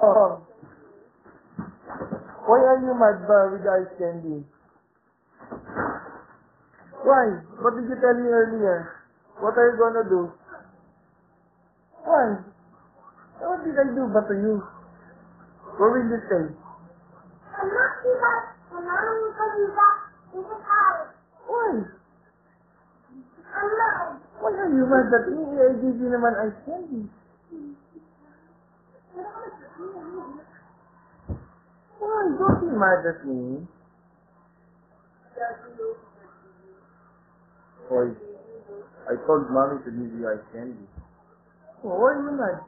Oh. Why are you mad ba with ice candy? Why? What did you tell me earlier? What are you gonna do? Why? What did I do ba to you? What will you say? Why? Why are you mad at me? I gave you naman ice candy. Why? Don't be mad at me. Boy, I told mommy to give you ice candy. Oh, why are you mad?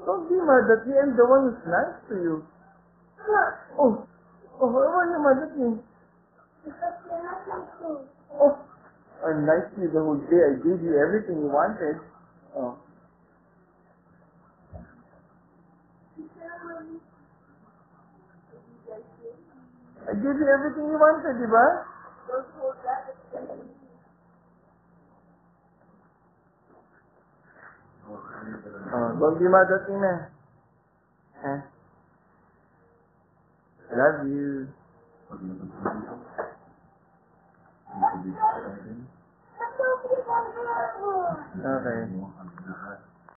Don't be mad at me. I'm the one who's nice to you. Oh, why are you mad at me? Oh, I'm nice to you the whole day. I gave you everything you wanted. Oh. I gave you everything you wanted, di ba? Oh, don't be mad at me na. Huh? I love you. Okay.